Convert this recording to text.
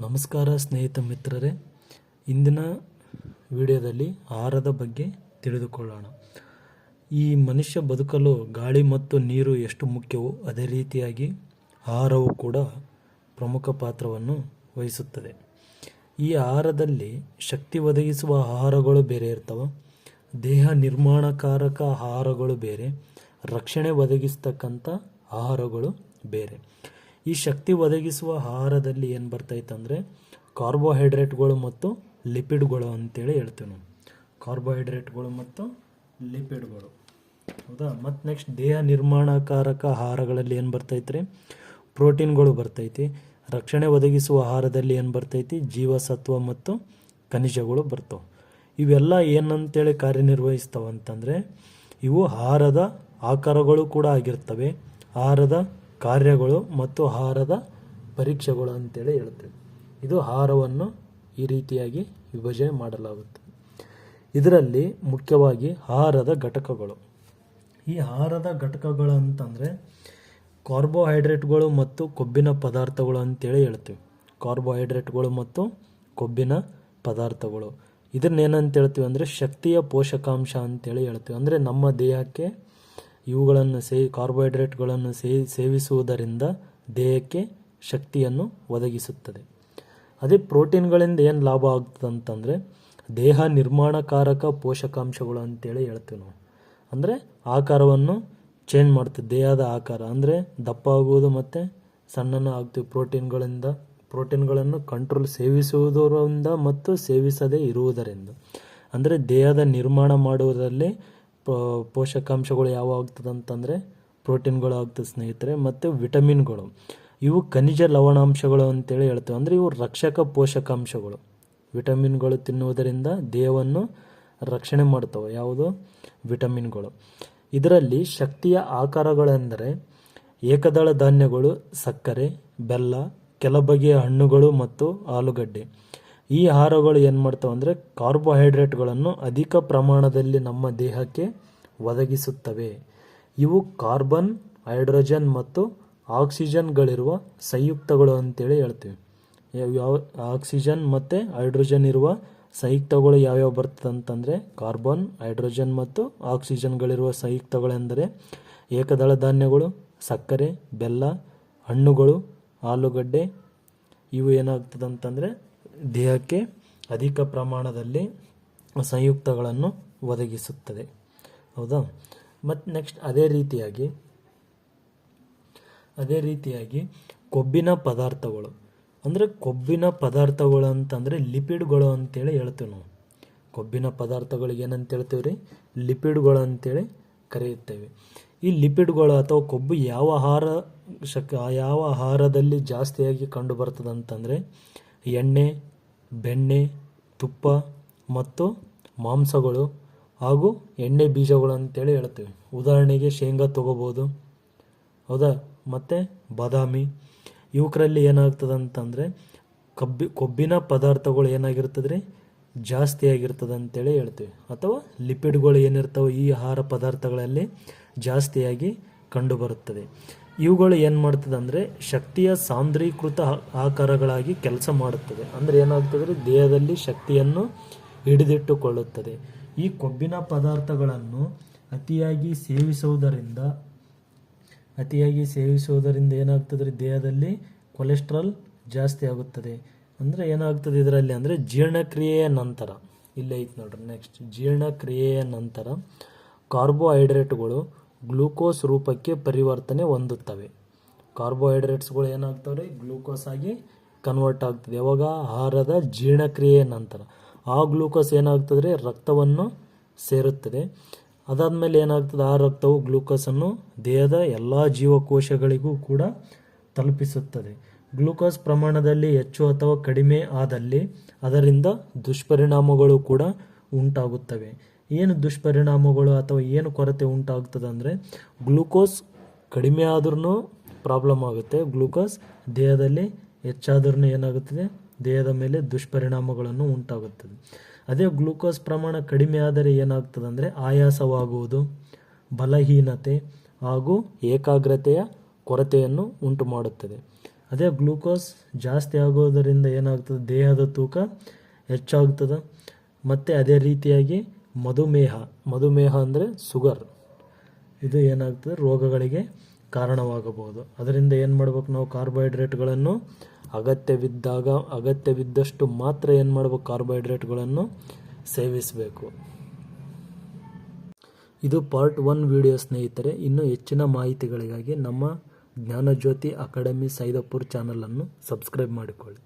ನಮಸ್ಕಾರ ಸ್ನೇಹಿತ ಮಿತ್ರರೇ, ಇಂದಿನ ವಿಡಿಯೋದಲ್ಲಿ ಆಹಾರದ ಬಗ್ಗೆ ತಿಳಿದುಕೊಳ್ಳೋಣ. ಈ ಮನುಷ್ಯ ಬದುಕಲು ಗಾಳಿ ಮತ್ತು ನೀರು ಎಷ್ಟು ಮುಖ್ಯವೋ ಅದೇ ರೀತಿಯಾಗಿ ಆಹಾರವು ಕೂಡ ಪ್ರಮುಖ ಪಾತ್ರವನ್ನು ವಹಿಸುತ್ತದೆ. ಈ ಆಹಾರದಲ್ಲಿ ಶಕ್ತಿ ಒದಗಿಸುವ ಆಹಾರಗಳು ಬೇರೆ ಇರ್ತವೆ, ದೇಹ ನಿರ್ಮಾಣಕಾರಕ ಆಹಾರಗಳು ಬೇರೆ, ರಕ್ಷಣೆ ಒದಗಿಸ್ತಕ್ಕಂಥ ಆಹಾರಗಳು ಬೇರೆ. ಈ ಶಕ್ತಿ ಒದಗಿಸುವ ಆಹಾರದಲ್ಲಿ ಏನು ಬರ್ತೈತೆ ಅಂದರೆ ಕಾರ್ಬೋಹೈಡ್ರೇಟ್ಗಳು ಮತ್ತು ಲಿಪಿಡ್ಗಳು ಅಂತೇಳಿ ಹೇಳ್ತೀವಿ ನಾವು. ಕಾರ್ಬೋಹೈಡ್ರೇಟ್ಗಳು ಮತ್ತು ಲಿಪಿಡ್ಗಳು, ಹೌದಾ. ಮತ್ತು ನೆಕ್ಸ್ಟ್ ದೇಹ ನಿರ್ಮಾಣಕಾರಕ ಆಹಾರಗಳಲ್ಲಿ ಏನು ಬರ್ತೈತೆ ರೀ, ಪ್ರೋಟೀನ್ಗಳು ಬರ್ತೈತಿ. ರಕ್ಷಣೆ ಒದಗಿಸುವ ಆಹಾರದಲ್ಲಿ ಏನು ಬರ್ತೈತಿ, ಜೀವಸತ್ವ ಮತ್ತು ಖನಿಜಗಳು ಬರ್ತವೆ. ಇವೆಲ್ಲ ಏನಂತೇಳಿ ಕಾರ್ಯನಿರ್ವಹಿಸ್ತವೆ ಅಂತಂದರೆ ಇವು ಆಹಾರದ ಆಕಾರಗಳು ಕೂಡ ಆಗಿರ್ತವೆ, ಆಹಾರದ ಕಾರ್ಯಗಳು ಮತ್ತು ಆಹಾರದ ಪರೀಕ್ಷೆಗಳು ಅಂತೇಳಿ ಹೇಳ್ತೇವೆ. ಇದು ಆಹಾರವನ್ನು ಈ ರೀತಿಯಾಗಿ ವಿಭಜನೆ ಮಾಡಲಾಗುತ್ತೆ. ಇದರಲ್ಲಿ ಮುಖ್ಯವಾಗಿ ಆಹಾರದ ಘಟಕಗಳು. ಈ ಆಹಾರದ ಘಟಕಗಳು ಅಂತಂದರೆ ಕಾರ್ಬೋಹೈಡ್ರೇಟ್ಗಳು ಮತ್ತು ಕೊಬ್ಬಿನ ಪದಾರ್ಥಗಳು ಅಂತೇಳಿ ಹೇಳ್ತೀವಿ. ಕಾರ್ಬೋಹೈಡ್ರೇಟ್ಗಳು ಮತ್ತು ಕೊಬ್ಬಿನ ಪದಾರ್ಥಗಳು ಇದನ್ನೇನಂತ ಹೇಳ್ತೀವಿ ಅಂದರೆ ಶಕ್ತಿಯ ಪೋಷಕಾಂಶ ಅಂತೇಳಿ ಹೇಳ್ತೀವಿ. ಅಂದರೆ ನಮ್ಮ ದೇಹಕ್ಕೆ ಇವುಗಳನ್ನು ಕಾರ್ಬೋಹೈಡ್ರೇಟ್ಗಳನ್ನು ಸೇವಿಸುವುದರಿಂದ ದೇಹಕ್ಕೆ ಶಕ್ತಿಯನ್ನು ಒದಗಿಸುತ್ತದೆ. ಅದೇ ಪ್ರೋಟೀನ್ಗಳಿಂದ ಏನು ಲಾಭ ಆಗ್ತದೆ ಅಂತಂದರೆ ದೇಹ ನಿರ್ಮಾಣಕಾರಕ ಪೋಷಕಾಂಶಗಳು ಅಂತೇಳಿ ಹೇಳ್ತೀವಿ ನಾವು. ಅಂದರೆ ಆಕಾರವನ್ನು ಚೇಂಜ್ ಮಾಡ್ತದೆ, ದೇಹದ ಆಕಾರ ಅಂದರೆ ದಪ್ಪ ಆಗುವುದು ಮತ್ತು ಸಣ್ಣನ ಆಗ್ತೀವಿ ಪ್ರೋಟೀನ್ಗಳನ್ನು ಕಂಟ್ರೋಲ್ ಸೇವಿಸುವುದರಿಂದ ಮತ್ತು ಸೇವಿಸದೇ ಇರುವುದರಿಂದ. ಅಂದರೆ ದೇಹದ ನಿರ್ಮಾಣ ಮಾಡುವುದರಲ್ಲಿ ಪೋಷಕಾಂಶಗಳು ಯಾವ ಆಗ್ತದೆ ಅಂತಂದರೆ ಪ್ರೋಟೀನ್ಗಳು ಆಗ್ತದೆ ಸ್ನೇಹಿತರೆ. ಮತ್ತು ವಿಟಮಿನ್ಗಳು, ಇವು ಖನಿಜ ಲವಣಾಂಶಗಳು ಅಂತೇಳಿ ಹೇಳ್ತೇವೆ. ಅಂದರೆ ಇವು ರಕ್ಷಕ ಪೋಷಕಾಂಶಗಳು. ವಿಟಮಿನ್ಗಳು ತಿನ್ನುವುದರಿಂದ ದೇಹವನ್ನು ರಕ್ಷಣೆ ಮಾಡ್ತವೆ. ಯಾವುದು? ವಿಟಮಿನ್ಗಳು. ಇದರಲ್ಲಿ ಶಕ್ತಿಯ ಆಕಾರಗಳೆಂದರೆ ಏಕದಳ ಧಾನ್ಯಗಳು, ಸಕ್ಕರೆ, ಬೆಲ್ಲ, ಕೆಲ ಬಗೆಯ ಹಣ್ಣುಗಳು ಮತ್ತು ಆಲೂಗಡ್ಡೆ. ಈ ಆಹಾರಗಳು ಏನು ಮಾಡ್ತವೆ ಅಂದರೆ ಕಾರ್ಬೋಹೈಡ್ರೇಟ್ಗಳನ್ನು ಅಧಿಕ ಪ್ರಮಾಣದಲ್ಲಿ ನಮ್ಮ ದೇಹಕ್ಕೆ ಒದಗಿಸುತ್ತವೆ. ಇವು ಕಾರ್ಬನ್, ಹೈಡ್ರೋಜನ್ ಮತ್ತು ಆಕ್ಸಿಜನ್ಗಳಿರುವ ಸಂಯುಕ್ತಗಳು ಅಂತೇಳಿ ಹೇಳ್ತೀವಿ. ಆಕ್ಸಿಜನ್ ಮತ್ತು ಹೈಡ್ರೋಜನ್ ಇರುವ ಸಂಯುಕ್ತಗಳು ಯಾವ್ಯಾವ ಬರ್ತದೆ ಅಂತಂದರೆ ಕಾರ್ಬನ್, ಹೈಡ್ರೋಜನ್ ಮತ್ತು ಆಕ್ಸಿಜನ್ಗಳಿರುವ ಸಂಯುಕ್ತಗಳೆಂದರೆ ಏಕದಳ ಧಾನ್ಯಗಳು, ಸಕ್ಕರೆ, ಬೆಲ್ಲ, ಹಣ್ಣುಗಳು, ಆಲೂಗಡ್ಡೆ. ಇವು ಏನಾಗ್ತದೆ ಅಂತಂದರೆ ದೇಹಕ್ಕೆ ಅಧಿಕ ಪ್ರಮಾಣದಲ್ಲಿ ಸಂಯುಕ್ತಗಳನ್ನು ಒದಗಿಸುತ್ತದೆ, ಹೌದಾ. ಮತ್ತು ನೆಕ್ಸ್ಟ್ ಅದೇ ರೀತಿಯಾಗಿ ಕೊಬ್ಬಿನ ಪದಾರ್ಥಗಳು. ಅಂದರೆ ಕೊಬ್ಬಿನ ಪದಾರ್ಥಗಳು ಅಂತಂದರೆ ಲಿಪಿಡ್ಗಳು ಅಂತೇಳಿ ಹೇಳ್ತೀವಿ ನಾವು. ಕೊಬ್ಬಿನ ಪದಾರ್ಥಗಳಿಗೆ ಏನಂತ ಹೇಳ್ತೀವಿ ರೀ, ಲಿಪಿಡ್ಗಳು ಅಂತೇಳಿ ಕರೆಯುತ್ತೇವೆ. ಈ ಲಿಪಿಡ್ಗಳು ಅಥವಾ ಕೊಬ್ಬು ಯಾವ ಆಹಾರದಲ್ಲಿ ಜಾಸ್ತಿಯಾಗಿ ಕಂಡು ಬರ್ತದೆ ಅಂತಂದರೆ ಎಣ್ಣೆ, ಬೆಣ್ಣೆ, ತುಪ್ಪ ಮತ್ತು ಮಾಂಸಗಳು ಹಾಗೂ ಎಣ್ಣೆ ಬೀಜಗಳು ಅಂತೇಳಿ ಹೇಳ್ತೀವಿ. ಉದಾಹರಣೆಗೆ ಶೇಂಗಾ ತಗೋಬೋದು, ಹೌದಾ. ಮತ್ತು ಬಾದಾಮಿ. ಇವುಕರಲ್ಲಿ ಏನಾಗ್ತದೆ ಅಂತಂದರೆ ಕೊಬ್ಬಿನ ಪದಾರ್ಥಗಳು ಏನಾಗಿರ್ತದೆ ರೀ, ಜಾಸ್ತಿಯಾಗಿರ್ತದೆ ಅಂತೇಳಿ ಹೇಳ್ತೀವಿ. ಅಥವಾ ಲಿಪಿಡ್ಗಳು ಏನಿರ್ತವೆ ಈ ಆಹಾರ ಪದಾರ್ಥಗಳಲ್ಲಿ ಜಾಸ್ತಿಯಾಗಿ ಕಂಡುಬರುತ್ತದೆ. ಇವುಗಳು ಏನು ಮಾಡ್ತದೆ ಅಂದರೆ ಶಕ್ತಿಯ ಸಾಂದ್ರೀಕೃತ ಆಕಾರಗಳಾಗಿ ಕೆಲಸ ಮಾಡುತ್ತದೆ. ಅಂದರೆ ಏನಾಗ್ತದೆ ರೀ, ದೇಹದಲ್ಲಿ ಶಕ್ತಿಯನ್ನು ಹಿಡಿದಿಟ್ಟುಕೊಳ್ಳುತ್ತದೆ. ಈ ಕೊಬ್ಬಿನ ಪದಾರ್ಥಗಳನ್ನು ಅತಿಯಾಗಿ ಸೇವಿಸುವುದರಿಂದ ಏನಾಗ್ತದೆ ರೀ, ದೇಹದಲ್ಲಿ ಕೊಲೆಸ್ಟ್ರಾಲ್ ಜಾಸ್ತಿ ಆಗುತ್ತದೆ. ಅಂದರೆ ಏನಾಗ್ತದೆ ಇದರಲ್ಲಿ ಅಂದರೆ ಜೀರ್ಣಕ್ರಿಯೆಯ ನಂತರ, ಇಲ್ಲೇ ಐತೆ ನೋಡ್ರಿ ನೆಕ್ಸ್ಟ್, ಜೀರ್ಣಕ್ರಿಯೆಯ ನಂತರ ಕಾರ್ಬೋಹೈಡ್ರೇಟ್ಗಳು ಗ್ಲೂಕೋಸ್ ರೂಪಕ್ಕೆ ಪರಿವರ್ತನೆ ಹೊಂದುತ್ತವೆ. ಕಾರ್ಬೋಹೈಡ್ರೇಟ್ಸ್ಗಳು ಏನಾಗ್ತವೆ ರೀ, ಗ್ಲೂಕೋಸ್ ಆಗಿ ಕನ್ವರ್ಟ್ ಆಗ್ತದೆ. ಯಾವಾಗ? ಆಹಾರದ ಜೀರ್ಣಕ್ರಿಯೆಯ ನಂತರ. ಆ ಗ್ಲೂಕೋಸ್ ಏನಾಗ್ತದೆ ರೀ, ರಕ್ತವನ್ನು ಸೇರುತ್ತದೆ. ಅದಾದಮೇಲೆ ಏನಾಗ್ತದೆ, ಆ ರಕ್ತವು ಗ್ಲೂಕೋಸನ್ನು ದೇಹದ ಎಲ್ಲ ಜೀವಕೋಶಗಳಿಗೂ ಕೂಡ ತಲುಪಿಸುತ್ತದೆ. ಗ್ಲೂಕೋಸ್ ಪ್ರಮಾಣದಲ್ಲಿ ಹೆಚ್ಚು ಅಥವಾ ಕಡಿಮೆ ಆದಲ್ಲಿ ಅದರಿಂದ ದುಷ್ಪರಿಣಾಮಗಳು ಕೂಡ ಉಂಟಾಗುತ್ತವೆ. ಏನು ದುಷ್ಪರಿಣಾಮಗಳು ಅಥವಾ ಏನು ಕೊರತೆ ಉಂಟಾಗ್ತದೆ ಅಂದರೆ ಗ್ಲೂಕೋಸ್ ಕಡಿಮೆ ಆದ್ರೂ ಪ್ರಾಬ್ಲಮ್ ಆಗುತ್ತೆ, ಗ್ಲೂಕೋಸ್ ದೇಹದಲ್ಲಿ ಹೆಚ್ಚಾದ್ರೂ ಏನಾಗುತ್ತದೆ, ದೇಹದ ಮೇಲೆ ದುಷ್ಪರಿಣಾಮಗಳನ್ನು ಉಂಟಾಗುತ್ತದೆ. ಅದೇ ಗ್ಲೂಕೋಸ್ ಪ್ರಮಾಣ ಕಡಿಮೆ ಆದರೆ ಏನಾಗ್ತದೆ ಅಂದರೆ ಆಯಾಸವಾಗುವುದು, ಬಲಹೀನತೆ ಹಾಗೂ ಏಕಾಗ್ರತೆಯ ಕೊರತೆಯನ್ನು ಉಂಟು ಮಾಡುತ್ತದೆ. ಅದೇ ಗ್ಲೂಕೋಸ್ ಜಾಸ್ತಿ ಆಗೋದರಿಂದ ಏನಾಗ್ತದೆ, ದೇಹದ ತೂಕ ಹೆಚ್ಚಾಗ್ತದೆ. ಮತ್ತು ಅದೇ ರೀತಿಯಾಗಿ ಮಧುಮೇಹ ಅಂದರೆ ಶುಗರ್, ಇದು ಏನಾಗ್ತದೆ, ರೋಗಗಳಿಗೆ ಕಾರಣವಾಗಬಹುದು. ಅದರಿಂದ ಏನು ಮಾಡ್ಬೇಕು, ನಾವು ಕಾರ್ಬೋಹೈಡ್ರೇಟ್ಗಳನ್ನು ಅಗತ್ಯವಿದ್ದಷ್ಟು ಮಾತ್ರ ಏನು ಮಾಡ್ಬೇಕು, ಕಾರ್ಬೋಹೈಡ್ರೇಟ್ಗಳನ್ನು ಸೇವಿಸಬೇಕು. ಇದು ಪಾರ್ಟ್ 1 ವಿಡಿಯೋ ಸ್ನೇಹಿತರೆ. ಇನ್ನೂ ಹೆಚ್ಚಿನ ಮಾಹಿತಿಗಳಿಗಾಗಿ ನಮ್ಮ ಜ್ಞಾನಜ್ಯೋತಿ ಅಕಾಡೆಮಿ ಸೈದಾಪುರ್ ಚಾನಲನ್ನು ಸಬ್ಸ್ಕ್ರೈಬ್ ಮಾಡಿಕೊಳ್ಳಿ.